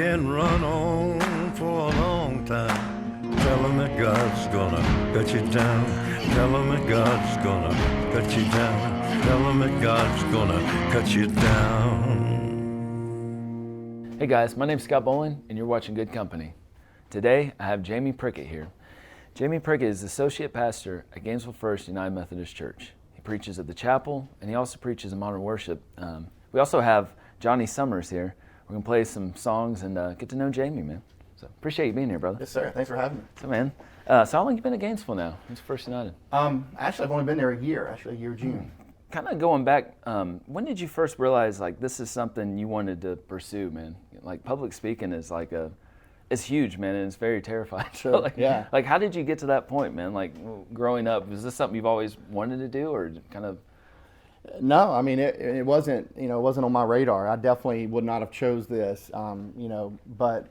can run on for a long time. Tell 'em that God's gonna cut you down. Tell 'em that God's gonna cut you down. Tell 'em that God's gonna cut you down. Hey guys, my name's Scott Bolin, and you're watching Good Company. Today, I have Jamey Prickett here. Jamey Prickett is Associate Pastor at Gainesville First United Methodist Church. He preaches at the chapel, and he also preaches in modern worship. We also have Johnny Summers here. We're going to play some songs and get to know Jamey, man. So appreciate you being here, brother. Yes, sir. Thanks for having me. So, man, so how long you been at Gainesville now? It's First United. Actually, I've only been there a year, June. Kind of going back, when did you first realize, like, this is something you wanted to pursue, man? Like, public speaking is like it's huge, man, and it's very terrifying. Sure, like, yeah. Like, how did you get to that point, man? Like, growing up, was this something you've always wanted to do, or kind of? No, I mean, it wasn't, it wasn't on my radar. I definitely would not have chose this, but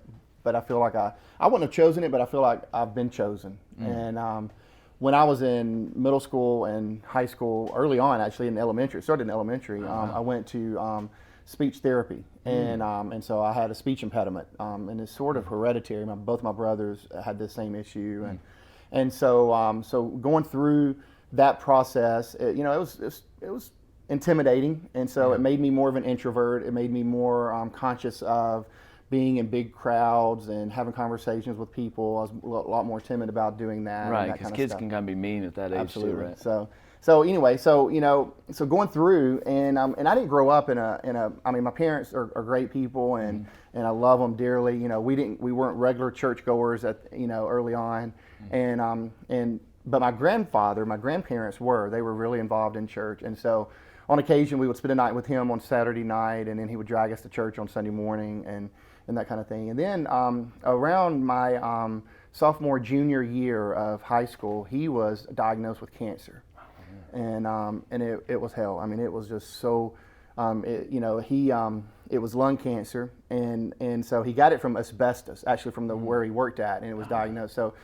I feel like I wouldn't have chosen it, but I feel like I've been chosen. And when I was in middle school and high school, early on, actually in elementary, started in elementary, I went to speech therapy, and so I had a speech impediment, and it's sort of hereditary. Both my brothers had the same issue, and so going through that process, it was intimidating, and so it made me more of an introvert. It made me more conscious of being in big crowds and having conversations with people. I was a lot more timid about doing that. Right, because kids can kind of be mean at that age. Absolutely. Too, right? So anyway, so going through, and I didn't grow up in a. I mean, my parents are great people, and I love them dearly. We weren't regular churchgoers early on, but my grandparents were. They were really involved in church, and so on occasion we would spend a night with him on Saturday night, and then he would drag us to church on Sunday morning, and that kind of thing. And then around my sophomore, junior year of high school, he was diagnosed with cancer, and it was hell. I mean, it was just so. It was lung cancer, and so he got it from asbestos, actually from where he worked at, and it was diagnosed. So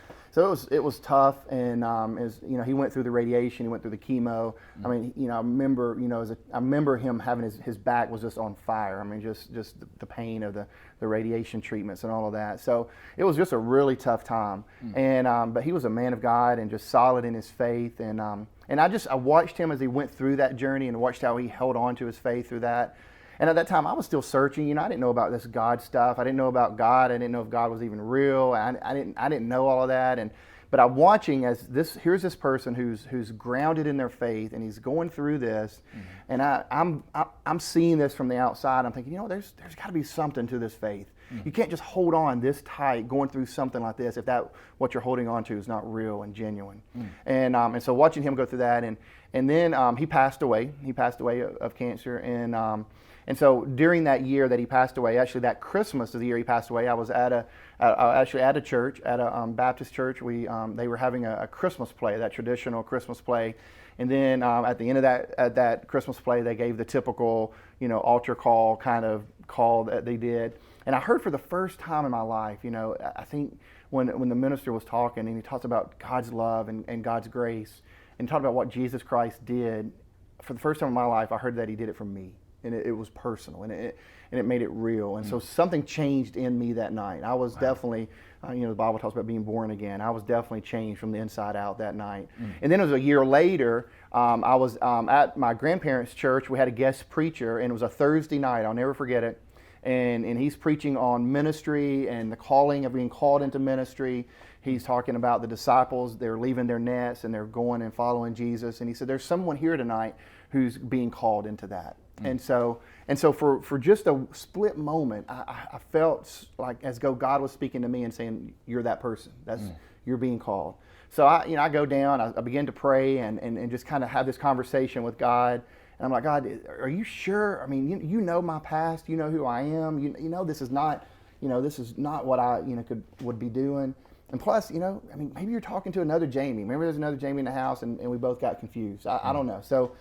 it was tough, and he went through the radiation, he went through the chemo. I mean, I remember him having his back was just on fire. I mean, just the pain of the radiation treatments and all of that. So it was just a really tough time, and but he was a man of God and just solid in his faith, and I watched him as he went through that journey and watched how he held on to his faith through that. And at that time, I was still searching. I didn't know about this God stuff. I didn't know about God. I didn't know if God was even real. I didn't know all of that. But I'm watching here's this person who's grounded in their faith, and he's going through this, and I'm seeing this from the outside. I'm thinking, there's got to be something to this faith. You can't just hold on this tight going through something like this if what you're holding on to is not real and genuine. And so watching him go through that, and then he passed away. He passed away of cancer, and so during that year that he passed away, actually that Christmas of the year he passed away, I was at a church, at a Baptist church. They were having a Christmas play, that traditional Christmas play. And then at the end of that Christmas play, they gave the typical, altar call kind of call that they did. And I heard for the first time in my life, I think when the minister was talking, and he talks about God's love and God's grace, and talked about what Jesus Christ did, for the first time in my life, I heard that he did it for me. And it was personal, and it made it real. And so something changed in me that night. I was definitely, the Bible talks about being born again. I was definitely changed from the inside out that night. And then it was a year later, I was at my grandparents' church. We had a guest preacher, and it was a Thursday night. I'll never forget it. And he's preaching on ministry and the calling of being called into ministry. He's talking about the disciples. They're leaving their nets, and they're going and following Jesus. And he said, there's someone here tonight who's being called into that. And so for just a split moment, I felt like as though God was speaking to me and saying, you're that person. You're being called. So I go down, I begin to pray and just kind of have this conversation with God. And I'm like, God, are you sure? I mean, you know my past, you know who I am. You know this is not what I would be doing. And plus, maybe you're talking to another Jamey. Maybe there's another Jamey in the house, and we both got confused. I don't know. So,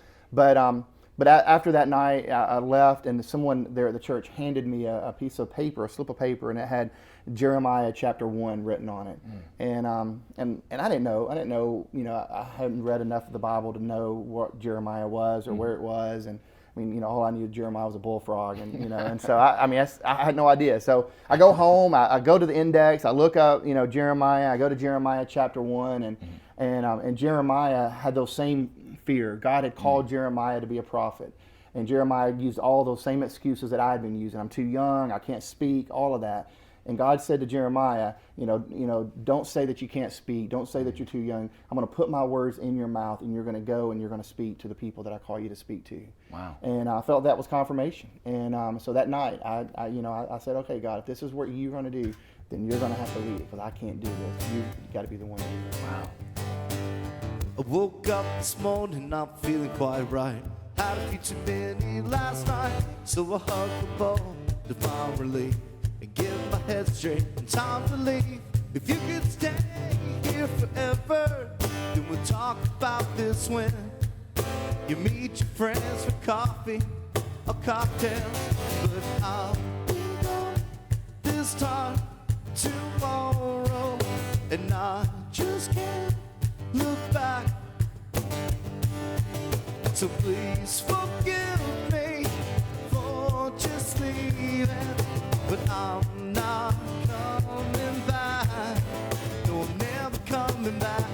but after that night, I left, and someone there at the church handed me a piece of paper, a slip of paper, and it had Jeremiah chapter 1 written on it. And I didn't know, I hadn't read enough of the Bible to know what Jeremiah was or where it was, and I mean, all I knew Jeremiah was a bullfrog, and and so I had no idea. So I go home, I go to the index, I look up, Jeremiah. I go to Jeremiah chapter 1, and Jeremiah had those same fear. God had called Jeremiah to be a prophet, and Jeremiah used all those same excuses that I had been using. I'm too young, I can't speak, all of that. And God said to Jeremiah, don't say that you can't speak. Don't say that you're too young. I'm going to put my words in your mouth, and you're going to go and you're going to speak to the people that I call you to speak to. Wow. And I felt that was confirmation. And so that night, I said, okay, God, if this is what you're going to do, then you're going to have to lead it, because I can't do this. You've got to be the one to do it. Wow. I woke up this morning not feeling quite right. Had a few too many last night, so I hugged the ball to find relief and give my head straight and time to leave. If you could stay here forever, then we'll talk about this when you meet your friends for coffee or cocktails. But I'll be gone this time tomorrow, and I just can't look back. So please forgive me for just leaving, but I'm not coming back. No, I'm never coming back.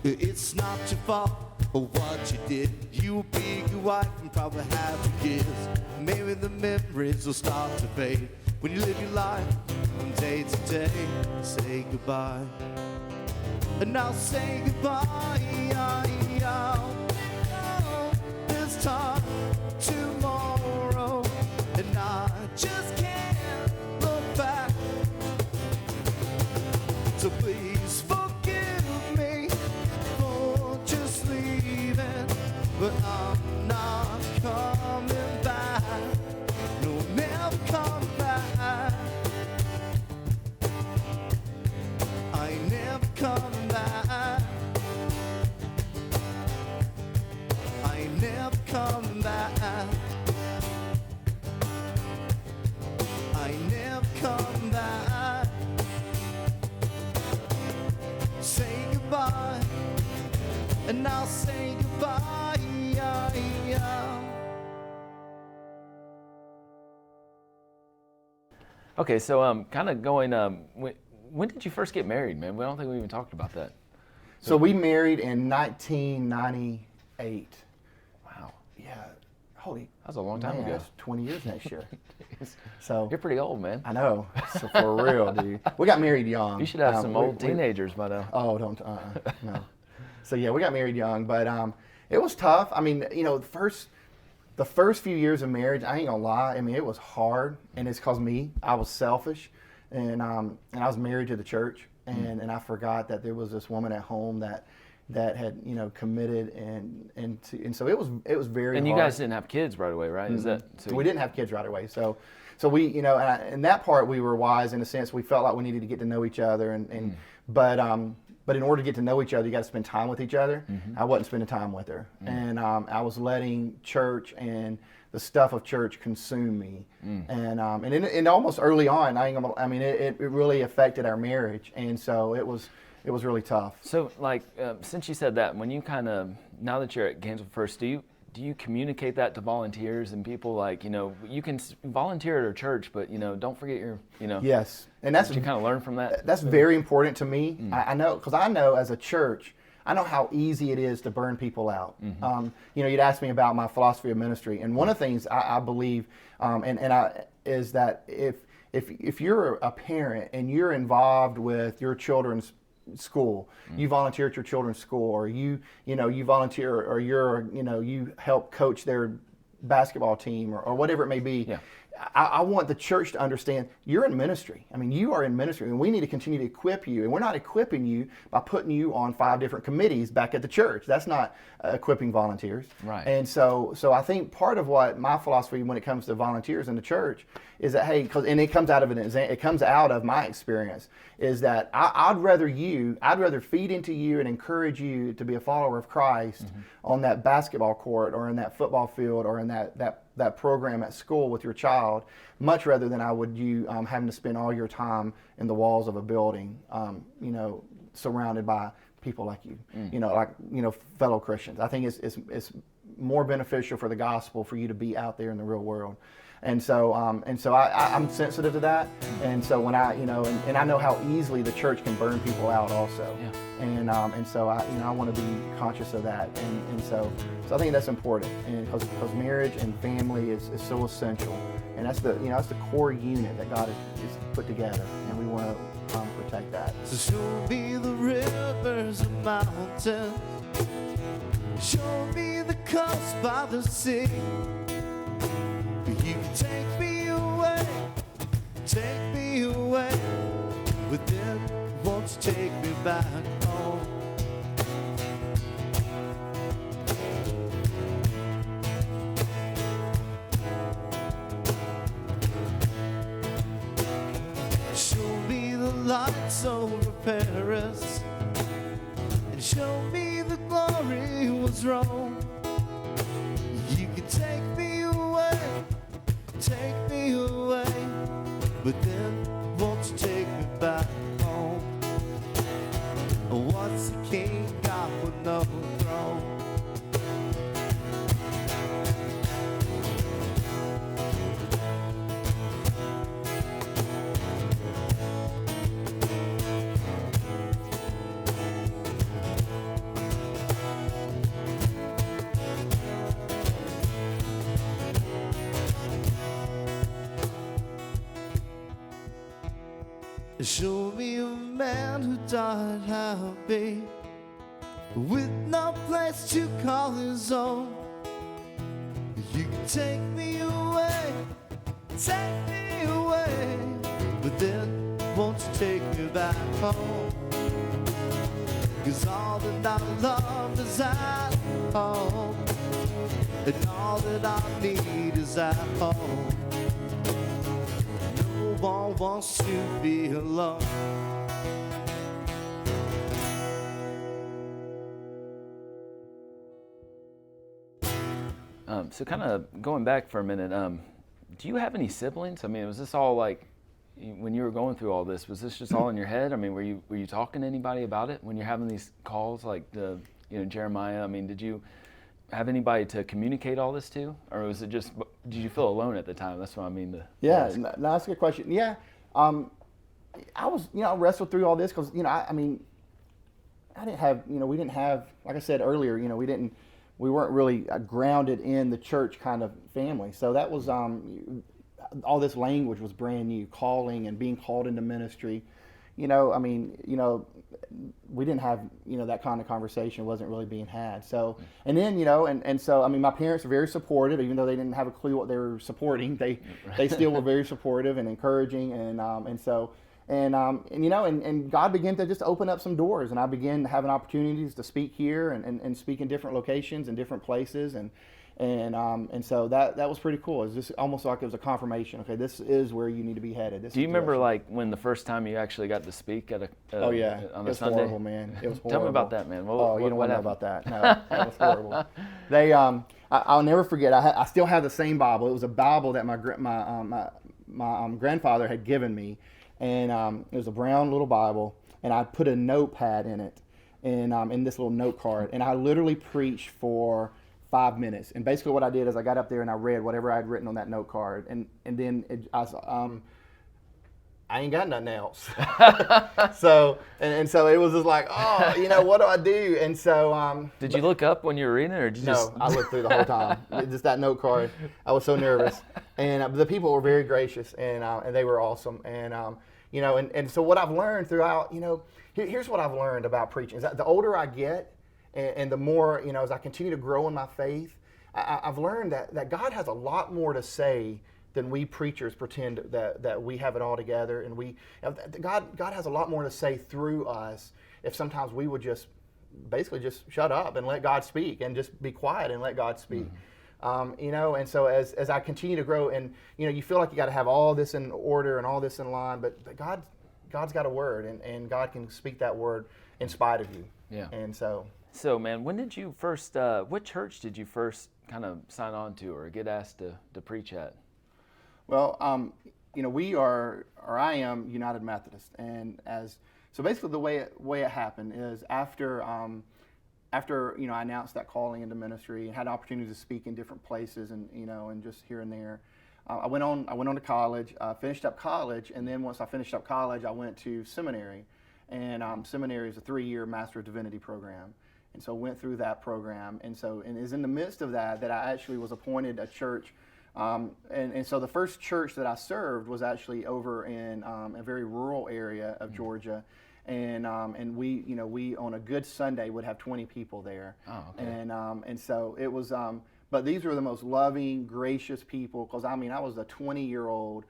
It's not your fault for what you did. You were being your wife and probably had your kids. Maybe the memories will start to fade when you live your life from day to day. Say goodbye, and I'll say goodbye. This time tomorrow, and I just can't look back. So please forgive me for just leaving, but I'm not coming back. No, never come back. I ain't never coming back. I ain't never coming back. I ain't never coming back. Say goodbye, and I'll say goodbye. Okay, so kind of going. When did you first get married, man? I don't think we even talked about that. So we married in 1998. Wow, Yeah, holy. that was a long time Man, ago. that's 20 years next year. So You're pretty old, man. I know. So for real, dude. We got married young. You should have some old teenagers by now. Oh, don't. No. So yeah, we got married young, but it was tough. I mean, the first few years of marriage, I ain't gonna lie. I mean, it was hard, and it's cause me. I was selfish, and I was married to the church, and I forgot that there was this woman at home that had committed, and so it was very. And you hard. guys didn't have kids right away, right? Is that so? We didn't have kids right away, so we and that part we were wise in a sense. We felt like we needed to get to know each other, but in order to get to know each other, you got to spend time with each other. I wasn't spending time with her, and I was letting church and the stuff of church consume me, and almost early on, it really affected our marriage, and so it was really tough. So, since you said that, when you now that you're at Gainesville First, do you communicate that to volunteers and people you can volunteer at our church, but don't forget your Yes, and that's did you kind of learn from that? That's very important to me. I know, because I know as a church, I know how easy it is to burn people out. You'd ask me about my philosophy of ministry, and one of the things I believe, is that if you're a parent and you're involved with your children's school, you volunteer at your children's school, or you volunteer, or you help coach their basketball team, or whatever it may be. Yeah. I want the church to understand you're in ministry. I mean, you are in ministry, and we need to continue to equip you. And we're not equipping you by putting you on 5 different committees back at the church. That's not equipping volunteers. Right. And so I think part of what my philosophy when it comes to volunteers in the church is that, hey, and it comes out of my experience, is that I'd rather feed into you and encourage you to be a follower of Christ on that basketball court, or in that football field, or in that program at school with your child, much rather than I would you having to spend all your time in the walls of a building, surrounded by people like you, fellow Christians. I think it's more beneficial for the gospel for you to be out there in the real world. And so I'm sensitive to that. And so when I know how easily the church can burn people out also. Yeah. And so I want to be conscious of that. And so I think that's important. And because marriage and family is so essential. And that's the core unit that God has put together. And we want to protect that. So show me the rivers and mountains. Show me the coast by the sea. You can take me away, but then won't you take me back home? Show me the lights over Paris, and show me the glory was wrong. You can take me away, but then won't you take me back home? What's the king got with no throne? Show me a man who died happy, with no place to call his own. You can take me away, but then won't you take me back home? 'Cause all that I love is at home, and all that I need is at home. No one wants to be alone. So kind of going back for a minute, do you have any siblings? I mean, was this all like, when you were going through all this, was this just all in your head? I mean, were you talking to anybody about it when you're having these calls like Jeremiah? I mean, did you have anybody to communicate all this to? Or was it just, did you feel alone at the time? That's what I mean to ask. No, that's a good question. Yeah, I was, I wrestled through all this because, I didn't have, we didn't have, like I said earlier, we weren't really grounded in the church kind of family. So that was, all this language was brand new, calling and being called into ministry. We didn't have, that kind of conversation wasn't really being had. So, and then, so, my parents were very supportive, even though they didn't have a clue what they were supporting. They still were very supportive and encouraging. And God began to just open up some doors, and I began having opportunities to speak here and speak in different locations and different places. And so that was pretty cool. It was just almost like it was a confirmation. Okay, this is where you need to be headed. Do you remember like when the first time you actually got to speak at on a Sunday? It was horrible, man. It was horrible. Tell me about that, man. You don't want to know about that. No, that was horrible. I'll never forget. I still have the same Bible. It was a Bible that my grandfather had given me, and it was a brown little Bible, and I put a notepad in it, and in this little note card, and I literally preached for 5 minutes. And basically what I did is I got up there and I read whatever I had written on that note card, and then I ain't got nothing else. So it was just like, what do I do? And so did you look up when you were reading it, or did you just... No, I looked through the whole time. Just that note card. I was so nervous, and the people were very gracious, and they were awesome. And and so what I've learned throughout, here's what I've learned about preaching is that the older I get, and the more, as I continue to grow in my faith, I've learned that God has a lot more to say than we preachers pretend that we have it all together. And God has a lot more to say through us if sometimes we would just basically just shut up and let God speak and just be quiet and let God speak. Mm-hmm. And so as I continue to grow, and you feel like you got to have all this in order and all this in line, but God's got a word, and God can speak that word in spite of you. Yeah. And so... So, man, when did you first, what church did you first kind of sign on to or get asked to preach at? Well, I am United Methodist, and as So basically, the way it happened is after I announced that calling into ministry and had opportunities to speak in different places and and just here and there. I went on to college, finished up college, and then once I finished up college, I went to seminary, and seminary is a 3-year Master of Divinity program, and so went through that program, and it was in the midst of that I actually was appointed a church, and so the first church that I served was actually over in a very rural area of Georgia. And we on a good Sunday would have 20 people there. Oh, okay. And so it was, but these were the most loving, gracious people. Because I was a 20-year-old,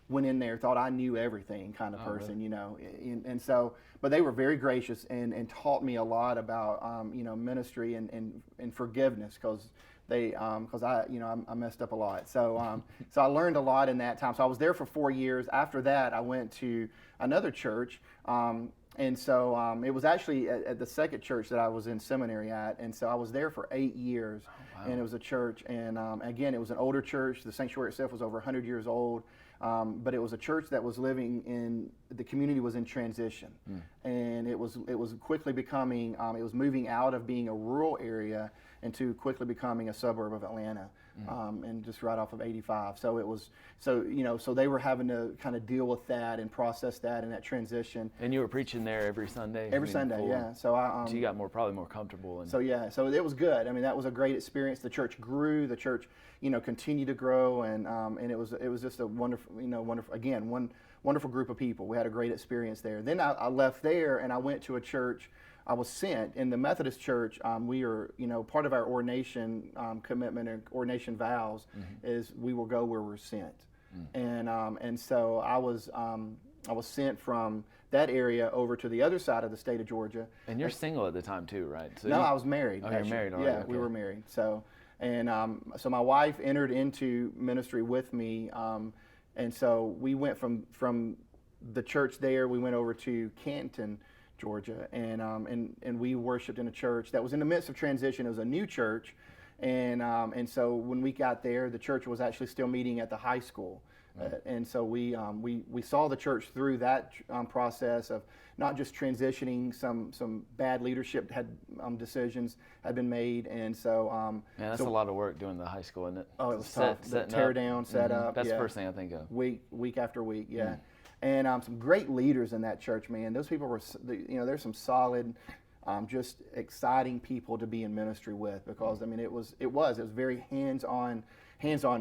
went in there, thought I knew everything kind of person, really? And so, but they were very gracious and taught me a lot about ministry and forgiveness because I messed up a lot. So so I learned a lot in that time. So I was there for 4 years. After that, I went to another church. And so it was actually at the second church that I was in seminary at, and so I was there for 8 years. Oh, wow. And it was a church, and again, it was an older church. The sanctuary itself was over 100 years old, but it was a church that was living in, the community was in transition, and it was quickly becoming, it was moving out of being a rural area into quickly becoming a suburb of Atlanta, and just right off of 85. So it was, so they were having to kind of deal with that and process that and that transition. And you were preaching there every Sunday? Every Sunday, yeah. So so you got probably more comfortable. So yeah, so it was good. That was a great experience. The church grew. The church, continued to grow, and it was just a wonderful, wonderful group of people. We had a great experience there. Then I left there and I went to a church. I was sent in the Methodist Church. We are, part of our ordination commitment and ordination vows is we will go where we're sent, and so I was sent from that area over to the other side of the state of Georgia. And you're single at the time too, right? So no, I was married. Oh, you're married already. Yeah, okay. We were married. So, and so my wife entered into ministry with me, and so we went from the church there. We went over to Canton, Georgia, and we worshiped in a church that was in the midst of transition. It was a new church, and so when we got there, the church was actually still meeting at the high school, and so we saw the church through that process of not just transitioning. Some bad leadership decisions had been made, and so man, that's a lot of work doing the high school, isn't it? Oh, it was tough. Tear down, set up. That's the first thing I think of. Week after week, yeah. And some great leaders in that church, man. Those people were, there's some solid, just exciting people to be in ministry with, because it was very hands-on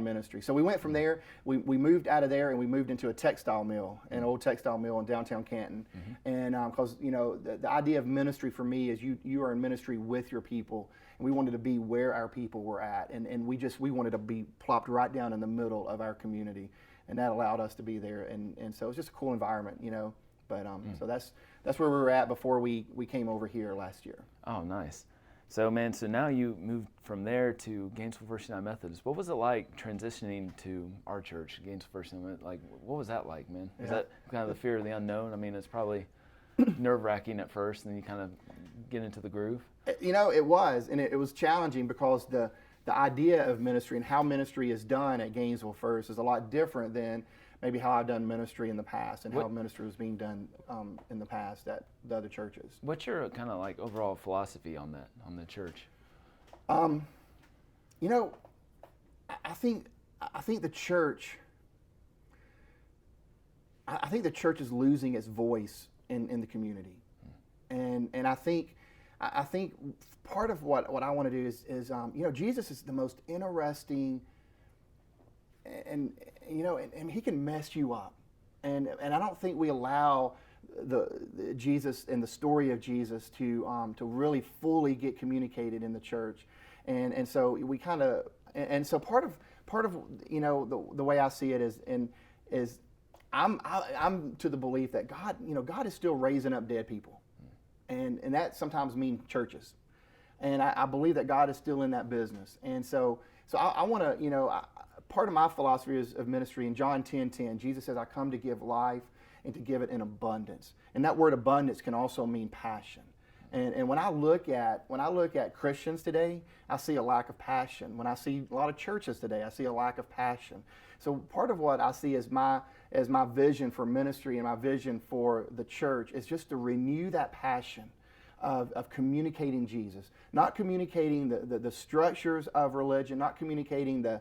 ministry. So we went from there. We moved out of there and we moved into a textile mill, an old textile mill in downtown Canton. And because the idea of ministry for me is you are in ministry with your people, and we wanted to be where our people were at, and we wanted to be plopped right down in the middle of our community. And that allowed us to be there, and so it's just a cool environment, But so that's where we were at before we came over here last year. Oh, nice. So now you moved from there to Gainesville First United Methodist. What was it like transitioning to our church, Gainesville First United? Like, what was that like, man? Is that kind of the fear of the unknown? It's probably nerve-wracking at first, and then you kind of get into the groove. It was, and it was challenging because the idea of ministry and how ministry is done at Gainesville First is a lot different than maybe how I've done ministry in the past and how ministry was being done in the past at the other churches. What's your kind of like overall philosophy on that, on the church? I think the church. I think the church is losing its voice in the community, and I think part of what I want to do is Jesus is the most interesting, and he can mess you up, and I don't think we allow the Jesus and the story of Jesus to really fully get communicated in the church, and so we kind of, and so part of the way I see it is I'm to the belief that God is still raising up dead people, and that sometimes means churches. And I believe that God is still in that business. And so I want to, part of my philosophy of ministry in John 10:10, Jesus says, I come to give life and to give it in abundance. And that word abundance can also mean passion. And when I look at Christians today, I see a lack of passion. When I see a lot of churches today, I see a lack of passion. So part of what I see as as my vision for ministry and my vision for the church is just to renew that passion of communicating Jesus, not communicating the structures of religion, not communicating the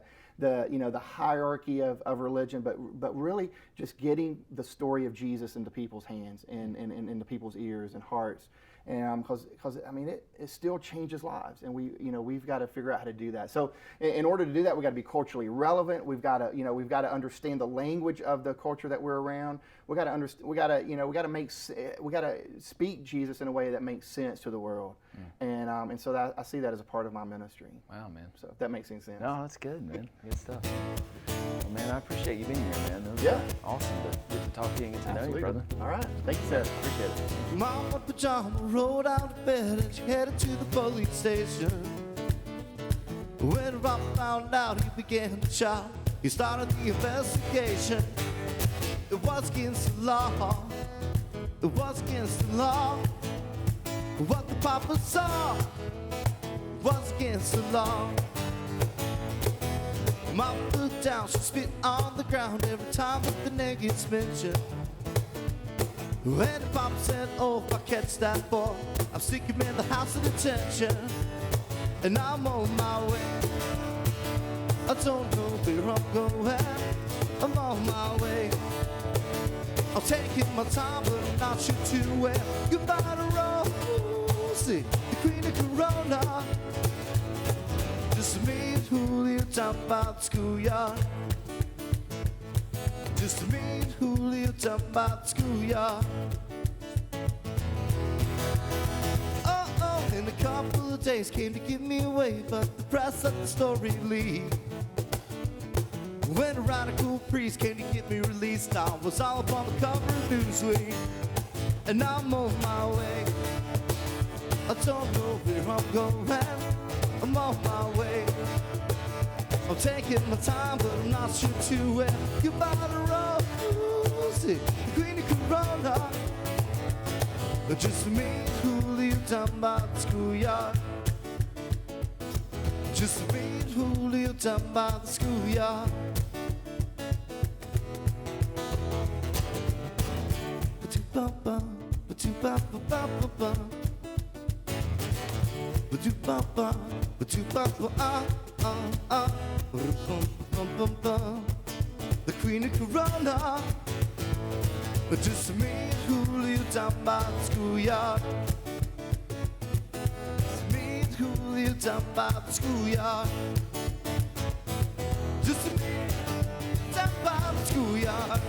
hierarchy of religion, but really just getting the story of Jesus into people's hands and into people's ears and hearts. And because I mean it still changes lives, and we've got to figure out how to do that. So in order to do that, we got to be culturally relevant. We've got to understand the language of the culture that we're around. We got to understand. We got to speak Jesus in a way that makes sense to the world. And so that I see that as a part of my ministry. Wow, man. So if that makes any sense. No, that's good, man. Good stuff. Well, man, I appreciate you being here, man. That was Yeah. awesome to get to talk to you and get to know you, brother. All right. Thank you, sir. Appreciate it. Mama pajama rolled out of bed and she headed to the police station. When Rob found out, he began to shout. He started the investigation. It was against the law. It was against the law. What the papa saw was against the law. Mama looked down, she spit on the ground every time that the name gets mentioned. When the papa said, oh, if I catch that boy, I'm sticking him in the house of detention. And I'm on my way. I don't know where I'm going. I'm on my way. I'm taking my time, but I'm not sure to where. Goodbye to Rosie, the queen of Corona. Just me and Julio down by the schoolyard. Just me and Julio down by the schoolyard. Oh, and a couple of days came to give me away, but the press let the story leave. When a radical priest came to get me released, I was all up on the cover of Newsweek. And I'm on my way. I don't know where I'm going. I'm on my way. I'm taking my time, but I'm not sure to where. Goodbye to Rosie, the queen of Corona. Just me and Julio down by the schoolyard. Just me and Julio down by the schoolyard. Ba-doo-ba-ba, ba-doo-ba-ba-ba-ba-ba. Ba-doo-ba-ba, ba-doo-ba-ba, ah. Ba-dum-bum-bum-bum. The queen of Corona. Just me and Julio down by the schoolyard. Just me and Julio down by the schoolyard. Just me down by the schoolyard.